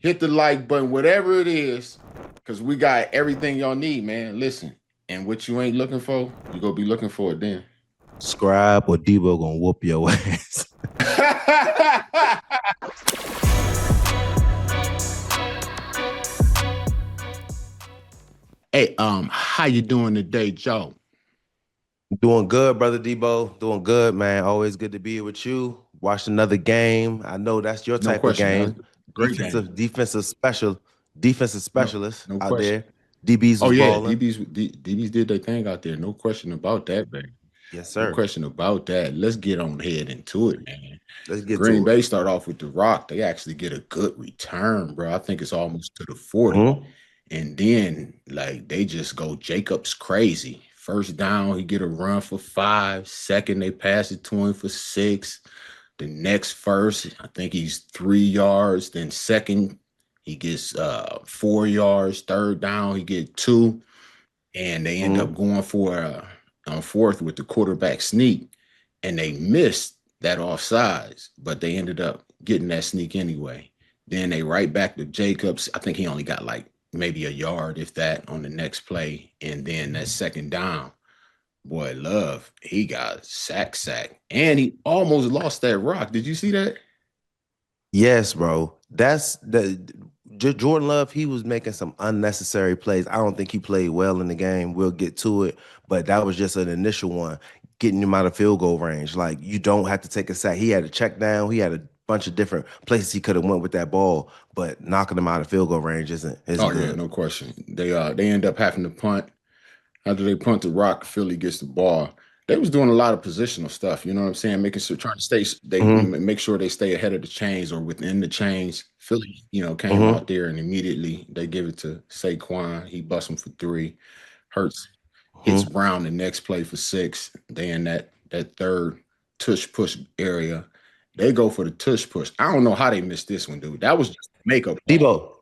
hit the like button, whatever it is, because we got everything y'all need, man. Listen, and what you ain't looking for, you gonna be looking for it then. Scribe or Deebo gonna whoop your ass. Hey, how you doing today, Joe? Doing good, brother Deebo. Doing good, man. Always good to be here with you. Watched another game. I know that's your No type of question. That was game. a great game. Defensive No, specialist no out question. there. DBs Oh was yeah, balling. DBs did their thing out there. No question about that, man. Yes, No sir. question about that. Let's get on ahead into it, man. Let's get Green to it. Bay start off with the rock. They actually get a good return, bro. I think it's almost to the 40. Mhm. And then like they just go Jacobs crazy. First down, he get a run for 5. Second, they pass it to him for 6. The next first, I think he's 3 yards. Then second, he gets 4 yards. Third down, he get 2. And they end up Mhm. going for on fourth with the quarterback sneak. And they missed that offsides, but they ended up getting that sneak anyway. Then they right back to Jacobs. I think he only got like maybe a yard, if that, on the next play. And then that second down, boy, Love, he got sack. And he almost lost that rock. Did you see that? Yes, bro. That's the Jordan Love. He was making some unnecessary plays. I don't think he played well in the game. We'll get to it, but that was just an initial one, getting him out of field goal range. Like you don't have to take a sack. He had a check down. He had a bunch of different places he could have went with that ball, but knocking him out of field goal range isn't Oh yeah, good. no question. They end up having to punt. After they punt the rock, Philly gets the ball. They was doing a lot of positional stuff. You know what I'm saying? Making sure, trying to stay. They Hmm. make sure they stay ahead of the chains or within the chains. Philly, came Hmm. out there and immediately they give it to Saquon. He busts him for 3. Hurts hits Hmm. Brown the next play for 6. Then that third tush push area, they go for the tush push. I don't know how they missed this one, dude. That was just a makeup call, Debo,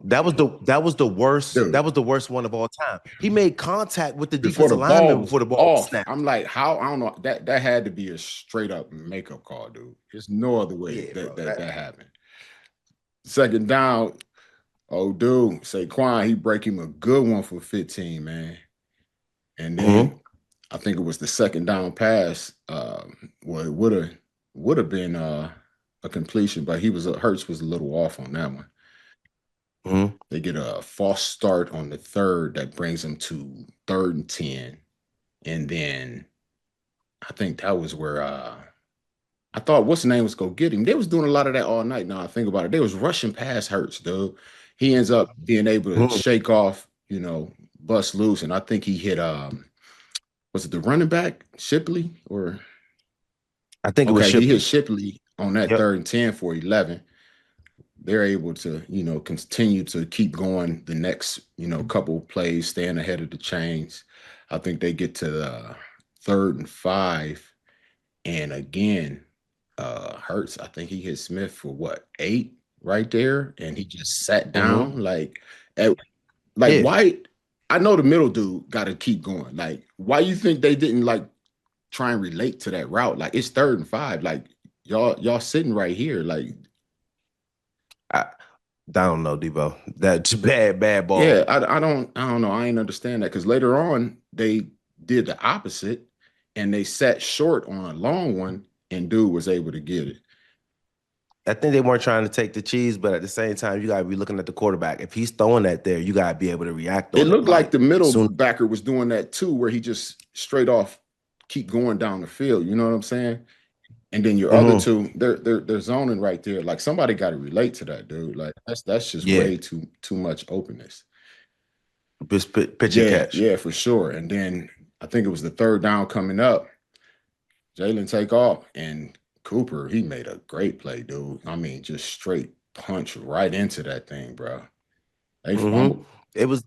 that was the worst. dude. That was the worst one of all time. He made contact with the Before the defensive lineman ball was before the ball was off. I'm snapped. like, how? I don't know. That had to be a straight up makeup call, dude. There's no other way Yeah, that bro. that happened. Second down, oh dude, Saquon, he break him a good one for 15, man. And then Mhm. I think it was the second down pass. Well, it would have been a completion, but Hurts was a little off on that one. Mhm. They get a false start on the third that brings them to 3rd and 10. And then I think that was where I thought what's the name was gonna get him. They was doing a lot of that all night. Now I think about it. They was rushing past Hurts, dude. He ends up being able to Mhm. shake off, bust loose. And I think he hit was it the running back, Shipley? Or I think it was okay, he hit Shipley. Shipley on that Yep. 3rd and 10 for 11. They're able to, continue to keep going the next, couple plays, staying ahead of the chains. I think they get to the 3rd and 5. And again, Hurts, I think he hit Smith for what, 8 right there, and he just sat Mhm. down. Like Yeah. why? I know the middle dude got to keep going. Like, why you think they didn't like try and relate to that route? Like, it's 3rd and 5. Like, y'all sitting right here. Like, I, I don't know, Debo. That's bad yeah, ball. I don't know. I ain't understand that because later on they did the opposite and they sat short on a long one, and dude was able to get it. I think they weren't trying to take the cheese, but at the same time, you gotta be looking at the quarterback. If he's throwing that there, you gotta be able to react It on it. looked like Like the middle soon. backer was doing that too, where he just straight off keep going down the field. You know what I'm saying? And then your other Mhm. two, they're zoning right there. Like somebody got to relate to that, dude. Like that's just Yeah, way too much openness. just pitch and Yeah, catch. yeah, for sure. And then I think it was the third down coming up. Jalen take off and Cooper, he made a great play, dude. I mean, just straight punch right into that thing, bro. They Hmm. fumbled. It was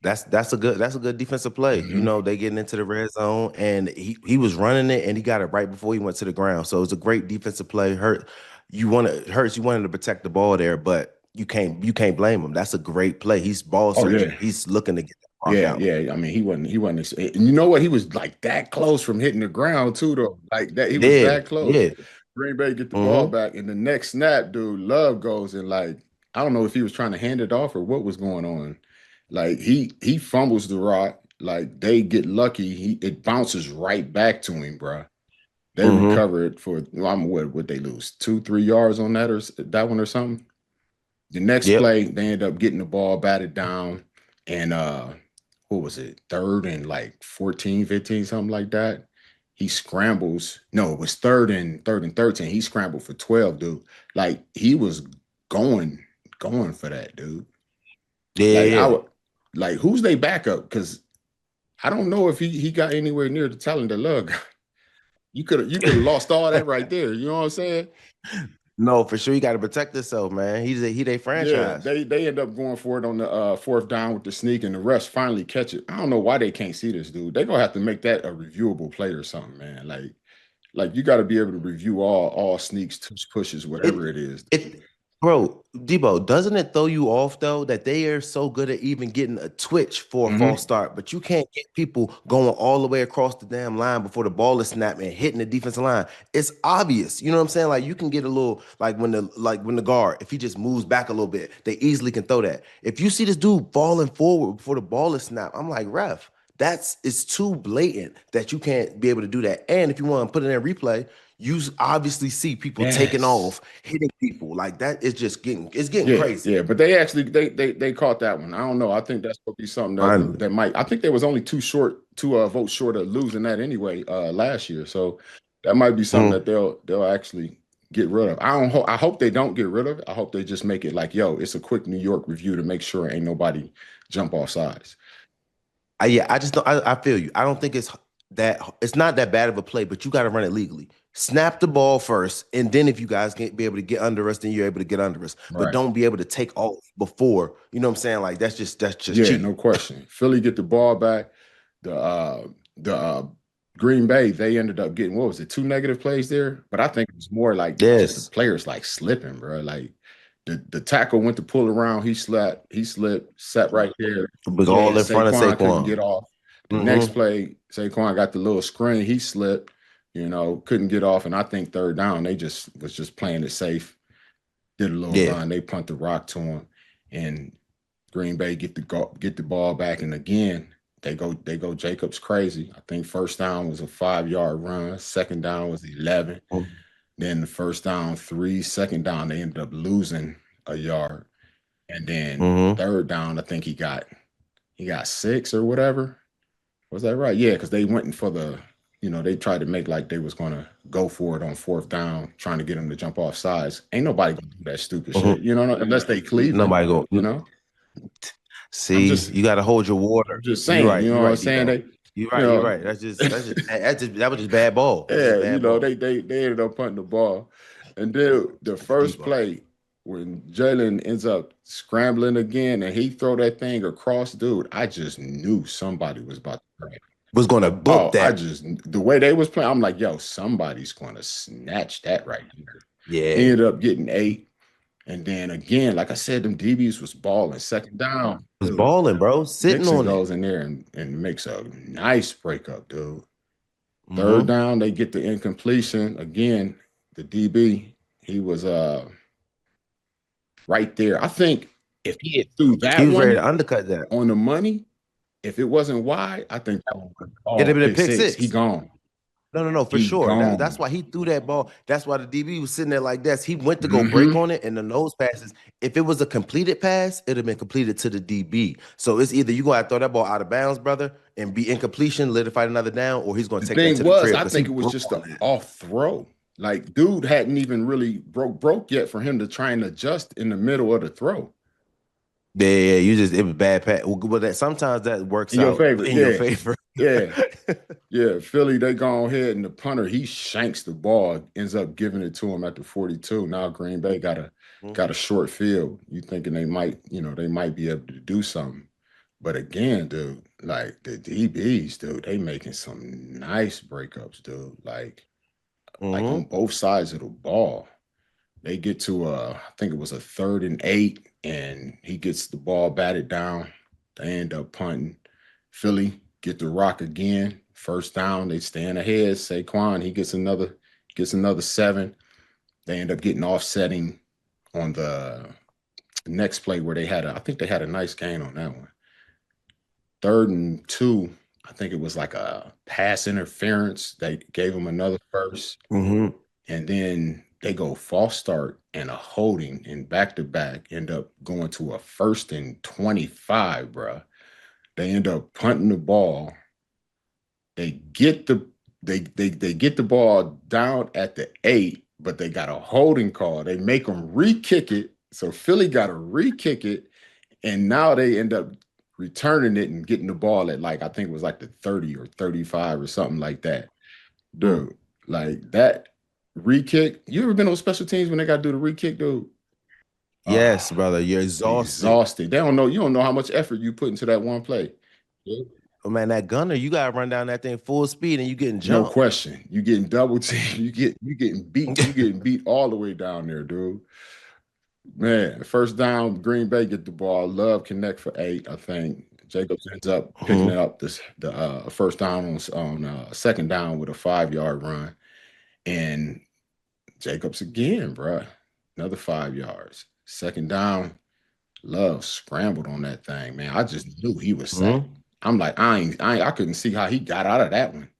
that's a good defensive play. You Hmm. know, they getting into the red zone and he was running it and he got it right before he went to the ground. So it was a great defensive play. Hurts, you wanted to protect the ball there, but you can't blame him. That's a great play. He's ball Oh yeah. searching. He's looking to get that rock Yeah, out. yeah. I mean, he wasn't. And you know what? He was like that close from hitting the ground too, though. Like that, he was Yeah, that close. yeah. Green Bay get the ball Hmm. back, and the next snap, dude, Love goes and like I don't know if he was trying to hand it off or what was going on. Like he fumbles the rock. Like they get lucky. It bounces right back to him, bro. They Mm-hmm. recover it for I'm what they lose 2-3 yards on that or that one or something. The next Yep. play, they end up getting the ball batted down, and what was it? Third and like 14, 15, something like that. He scrambles. No, it was third and 13. He scrambled for 12, dude. Like he was going, going for that, dude. Yeah, Like yeah, I yeah. would like who's they backup? Because I don't know if he got anywhere near the talent that Love got. You could have lost all that right there. You know what I'm saying? No, for sure. You got to protect yourself, man. He they Yeah, franchise. they end up going for it on the fourth down with the sneak, and the refs finally catch it. I don't know why they can't see this dude. They're gonna have to make that a reviewable play or something, man. Like you got to be able to review all sneaks, pushes, whatever It it is. it bro, Debo, doesn't it throw you off though that they are so good at even getting a twitch for a false Hmm. start, but you can't get people going all the way across the damn line before the ball is snapped and hitting the defensive line. It's obvious. You know what I'm saying? Like you can get a little like when the guard, if he just moves back a little bit, they easily can throw that. If you see this dude falling forward before the ball is snapped, I'm like, ref, it's too blatant that you can't be able to do that. And if you want to put it in replay, obviously see people taking Yes. off, hitting people like that. It's getting Yeah, crazy. yeah, but they actually they caught that one. I don't know. I think that's gonna be something Finally, that might. I think they was only two votes short of losing that anyway last year. So that might be something Mhm. that they'll actually get rid of. I hope they don't get rid of it. I hope they just make it like, yo, it's a quick New York review to make sure ain't nobody jump off sides. Yeah, I just don't. I feel you. I don't think it's not that bad of a play, but you got to run it legally. Snap the ball first, and then if you guys can be able to get under us, then you're able to get under us. But Right. don't be able to take off before. You know what I'm saying? Like that's just Yeah, no cheating. question. Philly get the ball back. The Green Bay, they ended up getting what was it, two negative plays there? But I think it was more like just the Yes, players like slipping, bro. Like the tackle went to pull around, he slipped, sat right there. but Yeah, all in front of Saquon couldn't get Saquon. off. The next Hmm. play, Saquon got the little screen, he slipped, couldn't get off. And I think third down, they just was just playing it safe, did a little Yeah. run, they punt the rock to him, and Green Bay get the ball back, and again they go Jacobs crazy. I think first down was a 5 yard run. Second down was 11. Then the first down three. Second down they ended up losing a yard, and then Hmm. third down I think he got 6 or whatever. Was that right? Yeah, because they went in for they tried to make like they was gonna go for it on fourth down, trying to get him to jump off sides. Ain't nobody gonna do that stupid Hmm. shit, unless they Cleveland, Nobody go. you know. I'm See, just you got to hold your I'm water. just You're saying, right. You're what I'm right, saying? Debo. They, You're you right. You're know, right. That was just bad ball. That's just yeah, bad they ball. they ended up punting the ball. And then the first Debo play when Jalen ends up scrambling again and he throw that thing across, dude, I just knew somebody was about to crack. was going to book Oh, that. the way they was playing, I'm like, yo, somebody's gonna snatch that right here. He Yeah, ended up getting 8. And then again, like I said, them DBs was balling. Second down, was dude. balling, bro. Sitting Dixon on it. goes in there and makes a nice breakup, dude. Third Hmm. down, they get the incompletion. Again, the DB, he was right there. I think if he had threw He that was ready to one undercut that. on the money, if it wasn't wide, I think that one would It'd have oh been a pick pick six. He six. gone. No, no, no, for He sure. That's gone. why he threw that ball. That's why the DB was sitting there like this. He went to go break Hmm. on it, and the nose passes. If it was a completed pass, it'd have been completed to the DB. So it's either you gonna throw that ball out of bounds, brother, and be incompletion, let it fight another down, or he's gonna The take that thing to the was, crib I because he think it was broke just on a that. off throw. Like, dude hadn't even really broke yet for him to try and adjust in the middle of the throw. Yeah, yeah, it was bad pass. Well, sometimes that works In your out favor, in your yeah, favor. yeah. Yeah, Philly, they go ahead and the punter, he shanks the ball, ends up giving it to him at the 42. Now Green Bay got a short field. You thinking they might be able to do something. But again, dude, like the DBs, dude, they making some nice breakups, dude. Like on Hmm. both sides of the ball. They get to I think it was a 3rd and 8, and he gets the ball batted down. They end up punting. Philly get the rock again. First down, they stand ahead. Saquon, he gets another 7. They end up getting offsetting on the Next play where I think they had a nice gain on that one. 3rd and 2, I think it was like a pass interference. They gave him another first, Mm-hmm. and then they go false start and a holding and back to back end up going to a 1st and 25, bruh. They end up punting the ball. They get the they get the ball down at the 8, but they got a holding call. They make them re-kick it. So Philly got to re-kick it, and now they end up returning it and getting the ball at like I think it was like the 30 or 35 or something like that. Mm. Dude, like that re-kick. You ever been on special teams when they got to do the re-kick, dude? Yes, Ah, brother. You're exhausted. exhausted. They don't know. You don't know how much effort you put into that one play. Yeah. Oh, man, that gunner, you gotta run down that thing full speed and you getting No jumped. question. You getting double teamed. You getting beat. You getting beat all the way down there, dude. Man, first down, Green Bay get the ball. Love connect for 8. I think Jacobs ends up picking it Mhm. up this the first down on second down with a 5-yard run, and Jacobs again, bruh. Another 5 yards. Second down, Love scrambled on that thing, man. I just knew he was sacked. Mhm. I'm like, I couldn't see how he got out of that one.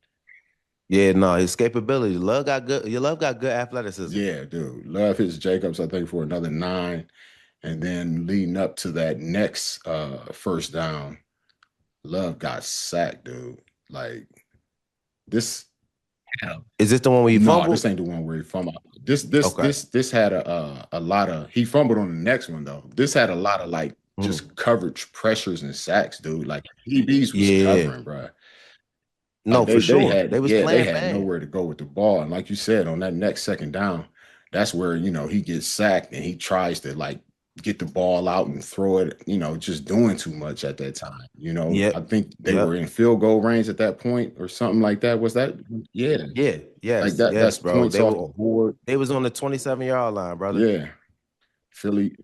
Yeah, no, escapability. Love got good. Your love got good athleticism. Yeah, dude. Love hits Jacobs, I think, for another 9. And then leading up to that next first down, Love got sacked, dude. Like this. Is this the one where you No, this fumbled? ain't the one where he fumbled. Okay. This had a lot of. He fumbled on the next one though. This had a lot of like Mhm. just coverage pressures and sacks, dude. Like DBs was Yeah. covering, bro. Like No, for they sure. had They was they playing had man. nowhere to go with the ball, and like you said, on that next second down, that's where he gets sacked and he tries to like get the ball out and throw it. Just doing too much at that time. I Yep. think they were Yep. in field goal range at that point or something like that. Was that? Yeah, Yeah. like Yes. that. That's Yes, bro. points off the board. They was on the 27-yard line, brother. Yeah, Philly.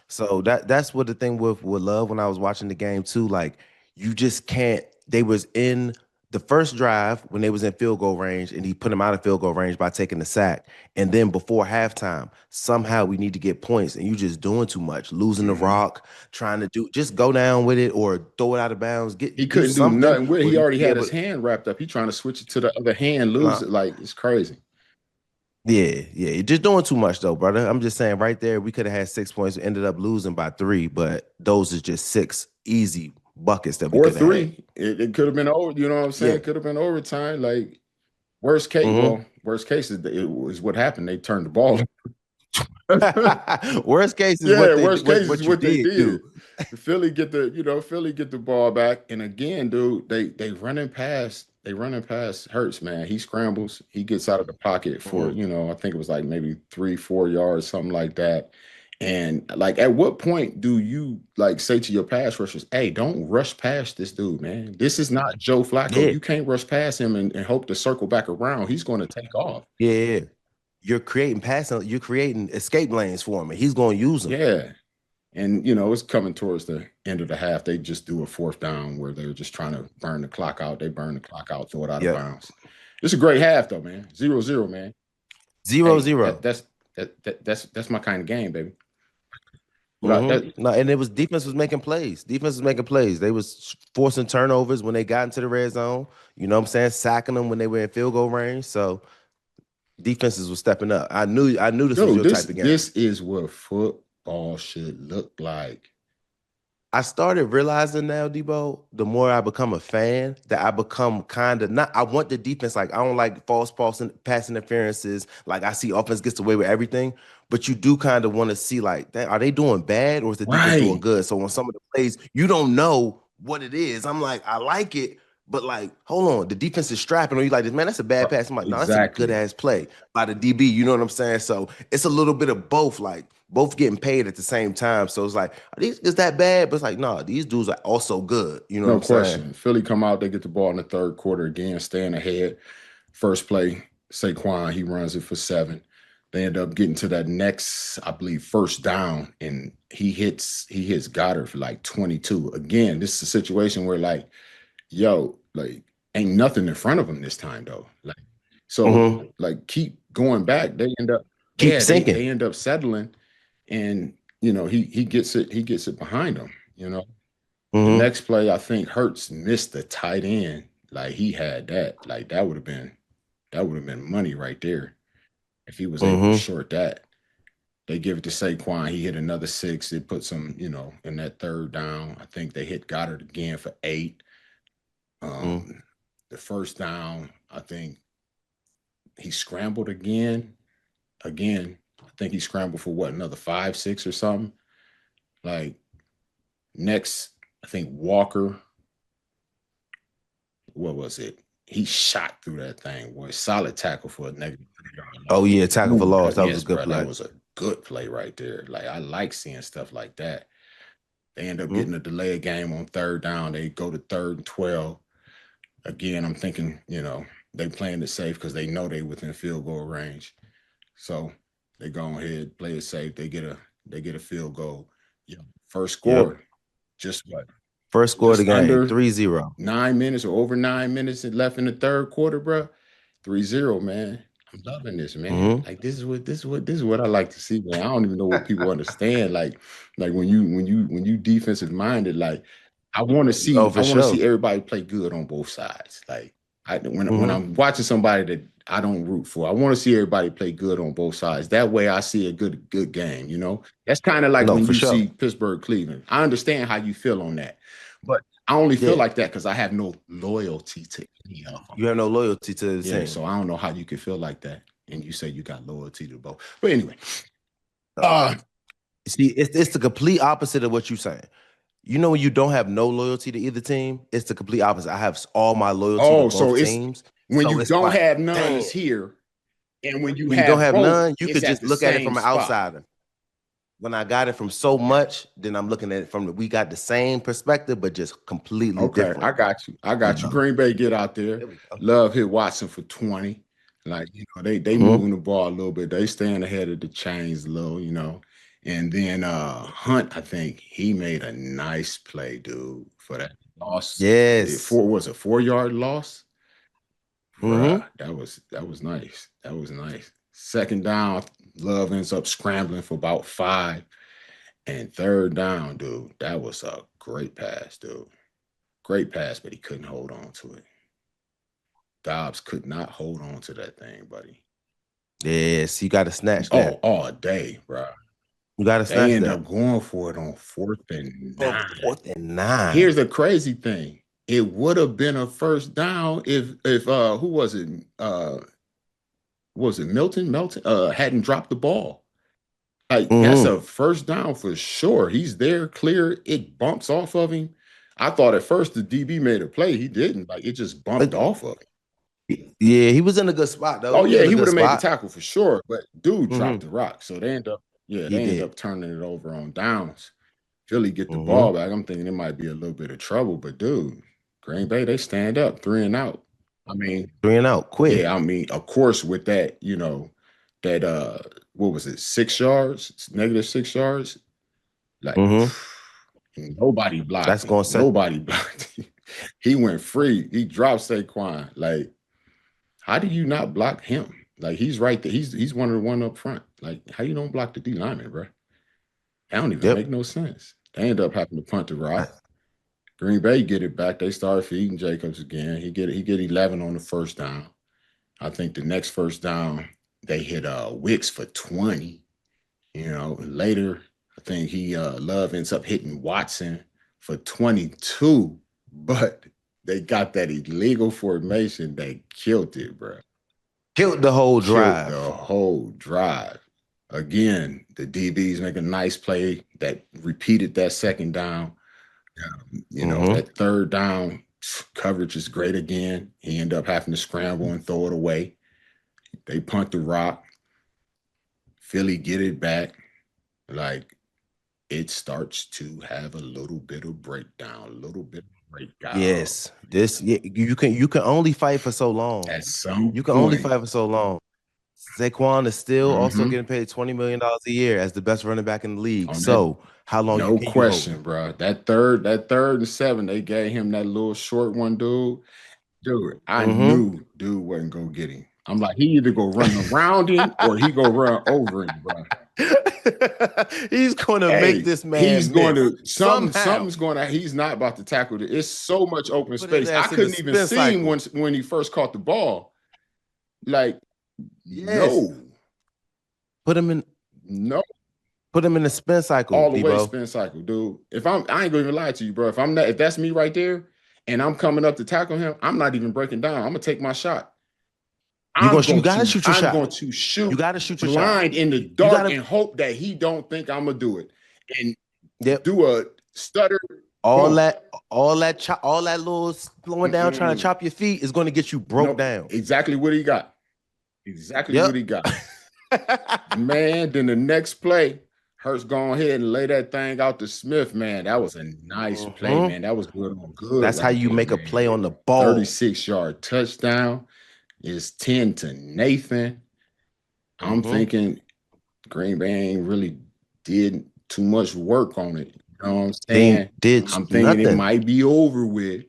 So that's what the thing with Love when I was watching the game too. Like you just can't. They was in the first drive when they was in field goal range, and he put them out of field goal range by taking the sack. And then before halftime, somehow we need to get points, and you just doing too much, losing the Mhm. rock, trying to do just go down with it or throw it out of bounds, He get do couldn't do something nothing with it. where He you already be had able. his hand wrapped up. He trying to switch it to the other hand, lose Uh, it. Like it's crazy. yeah, yeah, you're just doing too much though, brother. I'm just saying, right there, we could have had 6 points, ended up losing by 3, but those is just 6 easy buckets that we Or could have had. 3. It could have been over. You know what I'm Yeah. saying? Could have been overtime. Like worst case. Hmm. Well, worst case is it was what happened. They turned the ball. Worst case is Yeah, what worst case is what you what they did did. do. Philly get the ball back, and again, dude, they running past Hurts, man. He scrambles, he gets out of the pocket for Mhm. I think it was like maybe 3-4 yards, something like that. And like, at what point do you like say to your pass rushers, "Hey, don't rush past this dude, man. This is not Joe Flacco. Yeah, You can't rush past him and hope to circle back around. He's going to take off." yeah, yeah. You're creating escape lanes for him, and he's going to use them. Yeah. And it's coming towards the end of the half. They just do a fourth down where they're just trying to burn the clock out. They burn the clock out, throw it out of Yep. bounds. It's a great half though, man. 0-0, man. Zero Hey, zero. that's my kind of game, baby. Without Mm-hmm. that, No, and it was defense was making plays. Defense was making plays. They was forcing turnovers when they got into the red zone. You know what I'm saying? Sacking them when they were in field goal range. So defenses were stepping up. I knew this was dude, your this type of game. this is what football should look like. I started realizing now, Debo, the more I become a fan, that I become kind of not. I want the defense. Like I don't like false pass interferences. Like I see offense gets away with everything, but you do kind of want to see like, are they doing bad or is the defense doing Right. good? So when some of the plays you don't know what it is, I'm like, I like it, but like, hold on, the defense is strapping. Or you like this, man? That's a bad pass. I'm like, no, that's a good Exactly. ass play by the DB. You know what I'm saying? So it's a little bit of both. Like both getting paid at the same time. So it's like, are these is that bad? But it's like, no, these dudes are also good. You know what No I'm saying? question. Philly come out, they get the ball in the third quarter again, staying ahead. First play, Saquon, he runs it for 7. They end up getting to that next, I believe, first down, and he hits Goddard for like 22. Again, this is a situation where like, yo, like ain't nothing in front of him this time though. Like, so Hmm. like keep going back. They end up, Keep yeah, sinking. they end up settling, and he gets it behind him. The Mm-hmm. next play, I think Hurts missed the tight end. Like he had that. Like that would have been money right there if he was able to Mm-hmm. short that. They give it to Saquon. He hit another six. It puts him, in that third down. I think they hit Goddard again for 8. Mm-hmm. Um, the first down, I think he scrambled again. Again, I think he scrambled for what, another 5, 6 or something. Like next, I think Walker, what was it? He shot through that thing. Boy, solid tackle for a negative 3 yard Oh loss. yeah, tackle for Ooh, loss. That was a yes, good bro. That play. was a good play right there. Like I like seeing stuff like that. They end up Mm-hmm. getting a delay game on third down. They go to 3rd and 12. Again, I'm thinking, they playing it safe because they know they within field goal range. So they go ahead, play it safe. They get a field goal. Yeah. First Yep. score, just what? First score of the Just game, under 3-0. 9 minutes or over 9 minutes left in the third quarter, bro. 3-0, man. I'm loving this, man. Mm-hmm. Like this is what I like to see, man. I don't even know what people understand. Like when you defensive minded, like I want to Oh, see I for want to sure. see everybody play good on both sides. Like when Mm-hmm. I'm watching somebody that I don't root for, I want to see everybody play good on both sides. That way I see a good game, That's kind of like No, when for you sure. see Pittsburgh Cleveland. I understand how you feel on that. But I only feel Yeah. like that because I have no loyalty to any of them. You have no loyalty to the Yeah, team. so I don't know how you can feel like that. And you say you got loyalty to both. But anyway, No. uh See, it's the complete opposite of what you're saying. You know when you don't have no loyalty to either team, it's the complete opposite. I have all my loyalty to oh, so both it's teams. when So you it's don't like, have none, damn. it's here. And when you When you don't have have both, none, you it's could at just the look at it same from an spot. outsider. When I got it from so much, then I'm looking at it from we got the same perspective, but just completely Okay, I different. got you. I You got you. know. Green Bay get out there. There we go. Love hit Watson for 20. Like, they Mm-hmm. moving the ball a little bit. They staying ahead of the chains a little. And then Hunt, I think he made a nice play, dude, for that loss. Yes. Was a 4 yard loss. Bruh, Mm-hmm. that was nice. That was nice. Second down, Love ends up scrambling for about 5. And third down, dude, that was a great pass, dude. Great pass, but he couldn't hold on to it. Dobbs could not hold on to that thing, buddy. Yes, you got to snatch Oh, that. all day, bro. You got to They snatch end that. up going for it on 4th and 9. On 4th and 9. Here's the crazy thing. It would have been a first down if who was it? Was it Milton? Melton hadn't dropped the ball. Like that's Mm-hmm. a first down for sure. He's there, clear. It bumps off of him. I thought at first the DB made a play. He didn't. Like it just bumped off of him. Yeah, he was in a good spot though. Oh He was yeah, in a he would good have made the spot. tackle for sure. But dude dropped Mm-hmm. the rock. So yeah, He they end did. up turning it over on downs. Philly get the Mm-hmm. ball back. I'm thinking it might be a little bit of trouble, but dude, Green Bay, they stand up 3 and out. I mean, 3 and out, quick. yeah, I mean, of course, with that, that what was it, 6 yards, -6 yards? Like Mm-hmm. nobody blocked That's him. gonna set. Nobody blocked him. He went free. He dropped Saquon. Like, how do you not block him? Like he's right there. He's one of the one up front. Like, how you don't block the D lineman, bro? That don't even make Yep. no sense. They end up having to punt the rock. Green Bay get it back. They start feeding Jacobs again. He get 11 on the first down. I think the next first down they hit Wicks for 20. Later I think he Love ends up hitting Watson for 22, but they got that illegal formation that killed it, bro. Killed the whole Killed the drive. whole drive. Again, the DBs make a nice play that repeated that second down. Mm-hmm. That third down coverage is great again. He ended up having to scramble and throw it away. They punt the rock. Philly get it back. Like it starts to have a little bit of breakdown, a little bit of breakdown. Yes. This you can only fight for so long. At some You can only point, fight for so long. Saquon is still also mm-hmm, getting paid $20 million a year as the best running back in the league. on that, So how long no can you hold him? question, bro. That third and 7, they gave him that little short one, dude. Dude, I Mm-hmm. knew dude wasn't gonna get him. I'm like, he either go run around him or he go run over him, bro. He's going to make Hey, this he's man going miss to somehow. something's going to. He's not about to tackle it. It's so much open Put his space. I ass in the couldn't even spin see him cycle. when he first caught the ball. Like, Yes. no, Put him in. no, Put him in the spin cycle, all the way Deebo. spin cycle, dude. I ain't gonna even lie to you, bro. If that's me right there, and I'm coming up to tackle him, I'm not even breaking down. I'm gonna take my shot. You gotta shoot your I'm shot. going to You shoot gotta shoot your shot. blind in the You dark gotta. and hope that he don't think I'm gonna do it, and Yep. do a stutter. All Boom. that, all that little slowing down, trying to Mm-mm. chop your feet is going to get you broke No, down. exactly what he got. Exactly what Yep. he got. Man, then the next play, Hurts go ahead and lay that thing out to Smith, man. That was a nice play, Mhm. man. That was good on good That's how right you there, make a play man. on the ball. 36-yard touchdown is 10 to Nathan. I'm Mhm. thinking Green Bay ain't really did too much work on it. You know what I'm They saying? ain't did I'm thinking it nothing. might be over with.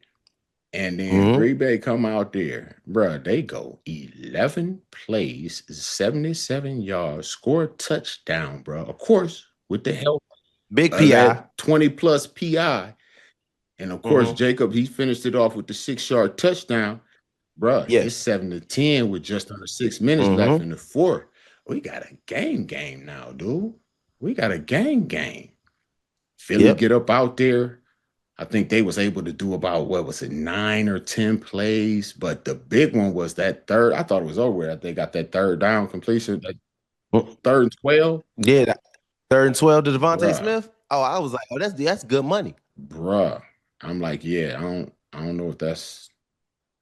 And then Mhm. Green Bay come out there, bruh. They go 11 plays, 77 yards, score a touchdown, bro. Of course, with the help Big of PI. that 20 plus PI. And of course, Mhm. Jacob, he finished it off with the 6-yard touchdown. Bruh, it's Yes. 7 to 10 with just under 6 minutes left Mhm. in the fourth. We got a game now, dude. We got a game. Philly Yep. get up out there. I think they was able to do about what was it, 9 or 10 plays, but the big one was that third. I thought it was over. They got that third down completion, like Mm. 3rd and 12, Yeah. 3rd and 12 to Devontae bruh, Smith. Oh, I was like, oh, that's good money. bruh. I'm like, yeah, I don't know if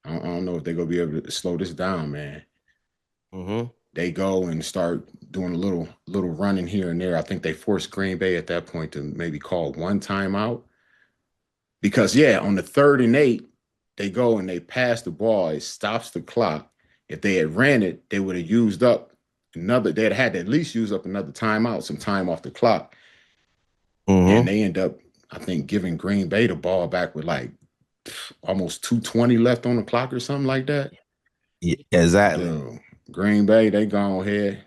I don't know if they're gonna be able to slow this down, man. Mhm. They go and start doing a little running here and there. I think they forced Green Bay at that point to maybe call one timeout. Because yeah, on the 3rd and 8, they go and they pass the ball. It stops the clock. If they had ran it, they would have used up another. They'd had to at least use up another timeout, some time off the clock, and Mhm. they end up, I think, giving Green Bay the ball back with like almost 2:20 left on the clock or something like that. Yeah, exactly. Dude, Green Bay, they go ahead,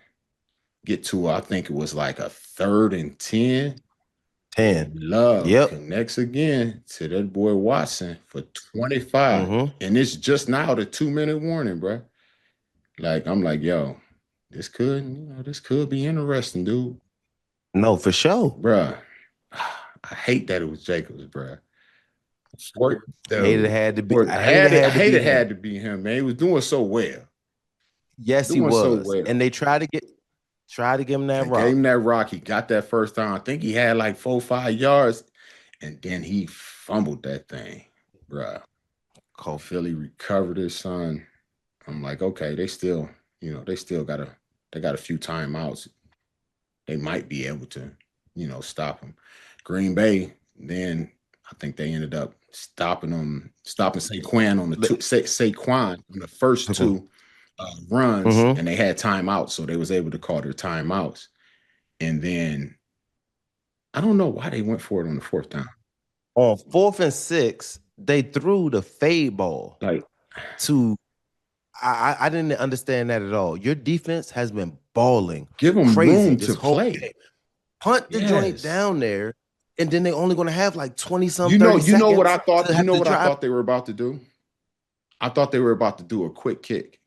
get to, I think it was like a 3rd and 10. 10. Love Yep. connects again to that boy Watson for 25. Mhm. And it's just now the 2-minute warning, bro. Like, I'm like, yo, this could be interesting, dude. No, for sure. Bruh. I hate that it was Jacobs, bruh. Hated it Dude. had to be. I hated it I had to hate be it him. had to be him, man. He was doing so well. Yes, he Doing so was. well. And they tried to give him that They gave rock. him that rock. He got that first down. I think he had like 4 or 5 yards. And then he fumbled that thing, bruh. Cold. Philly recovered his son. I'm like, okay, they still got a few timeouts. They might be able to, stop him. Green Bay, then I think they ended up stopping Saquon on the first two runs, Mm-hmm. and they had timeouts, so they was able to call their timeouts. And then I don't know why they went for it on the fourth down. On 4th and 6, they threw the fade ball Like, to. I didn't understand that at all. Your defense has been balling give them crazy room this to whole play. game. Punt the joint Yes. down there, and then they only going to have like 20 some 30 You know what seconds I thought? to You have know to what I drive. thought they were about to do? I thought they were about to do a quick kick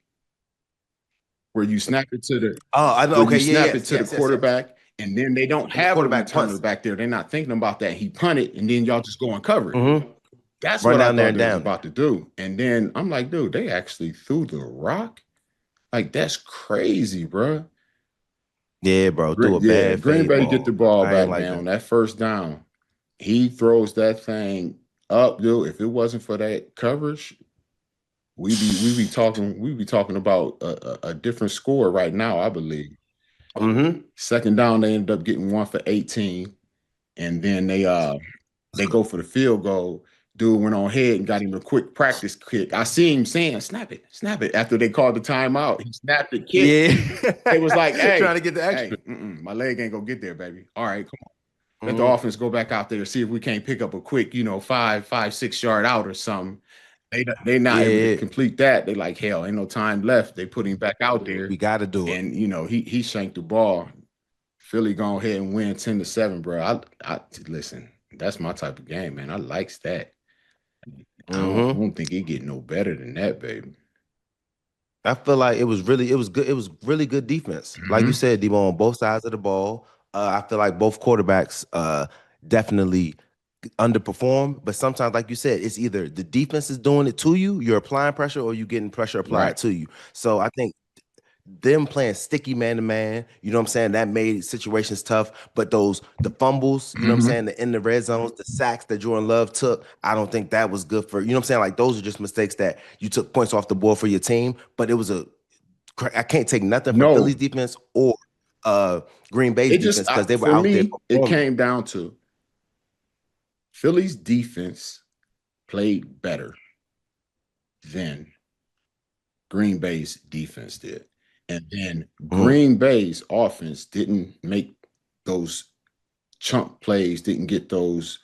where you snap it to the Oh, I know. where Okay, you yeah, snap it yes, to the yes, yes, yes. quarterback, and then they don't And the have a quarterback returner punts. back there. They're not thinking about that. He punted, and then y'all just go and cover it. Mm-hmm. That's Run what I down there thought and they was down it. about to do. And then I'm like, dude, they actually threw the rock. Like, that's crazy, bro. Yeah, bro. Threw a Yeah, bad Green fade Bay get the ball. ball I ain't back, like man. On that. that first down, he throws that thing up, dude. If it wasn't for that coverage, we be talking about a different score right now, I believe. Mm-hmm. Second down, they ended up getting one for 18, and then they go for the field goal. Dude went on ahead and got him a quick practice kick. I see him saying, snap it. After they called the timeout, he snapped the kick. Yeah. They was like, Trying to get the extra. my leg ain't gonna get there, baby. All right, come on. Let the Mm-hmm. offense go back out there, see if we can't pick up a quick, 5, 6 yard out or something. They not able to Yeah. complete that. They like, hell, ain't no time left. They put him back out there, We got to do it. and he shanked the ball. Philly go ahead and win 10-7, bro. I listen. That's my type of game, man. I likes that. I Hmm. don't think it get no better than that, baby. I feel like it was good. It was really good defense. Like you Hmm. said, Debo, on both sides of the ball. I feel like both quarterbacks definitely underperform. But sometimes, like you said, it's either the defense is doing it to you, you're applying pressure, or you're getting pressure Right. applied to you. So I think them playing sticky man to man, you know what I'm saying? That made situations tough. But the fumbles, you know what I'm Hmm. saying? The in the red zones, the sacks that Jordan Love took, I don't think that was good for, you know what I'm saying? Like those are just mistakes that you took points off the board for your team. But it was I can't take nothing from Philly's No, defense or uh Green Bay's it just defense because they were for out there me, it performing. came down to Philly's defense played better than Green Bay's defense did. And then Mhm, Green Bay's offense didn't make those chunk plays, didn't get those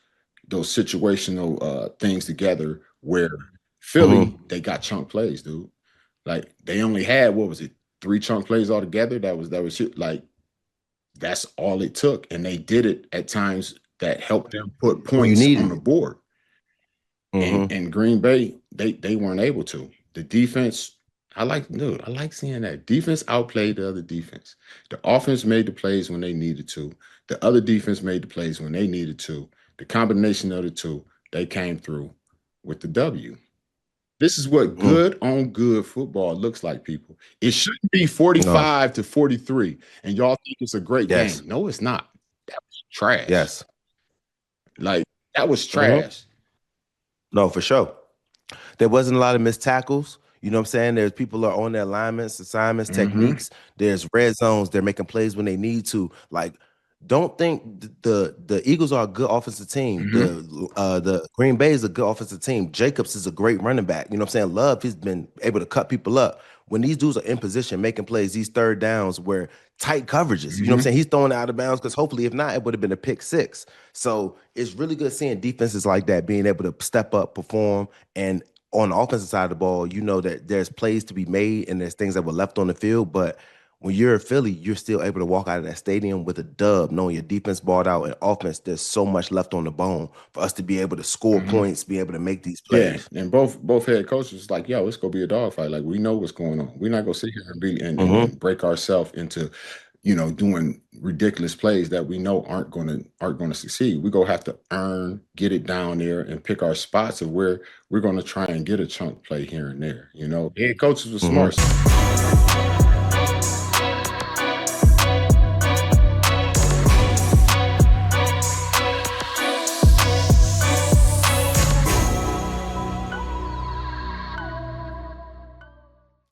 situational things together where Philly, mhm. they got chunk plays, dude. Like they only had what was it, three chunk plays altogether. That was shit. Like that's all it took. And they did it at times that helped them put When you points on needed the it. board. And Hmm. and Green Bay, they weren't able to. The defense, dude, I like seeing that. Defense outplayed the other defense. The offense made the plays when they needed to. The other defense made the plays when they needed to. The combination of the two, they came through with the W. This is what Hmm. good on good football looks like, people. It shouldn't be No. 45-43, and y'all think it's a great Yes. game. No, it's not. That was trash. Yes. Like, that was Hmm. trash. No, for sure. There wasn't a lot of missed tackles. You know what I'm saying? There's people are on their alignments, assignments, Hmm. techniques. There's red zones. They're making plays when they need to. Like, don't think the Eagles are a good offensive team. Hmm. The Green Bay is a good offensive team. Jacobs is a great running back. You know what I'm saying? Love, he's been able to cut people up. When these dudes are in position making plays, these third downs where tight coverages, you know what I'm Hmm. saying? He's throwing it out of bounds because hopefully, if not, it would have been a pick six. So it's really good seeing defenses like that being able to step up, perform, and on the offensive side of the ball, you know that there's plays to be made and there's things that were left on the field. But when you're a Philly, you're still able to walk out of that stadium with a dub, knowing your defense balled out and offense, there's so much left on the bone for us to be able to score Hmm. points, be able to make these Yeah, plays. and both head coaches was like, "Yo, it's gonna be a dogfight. Like we know what's going on. We're not gonna sit here and be Hmm. and break ourselves into, doing ridiculous plays that we know aren't gonna succeed. We're gonna have to get it down there, and pick our spots of where we're gonna try and get a chunk play here and there. Head coaches were Hmm. smart.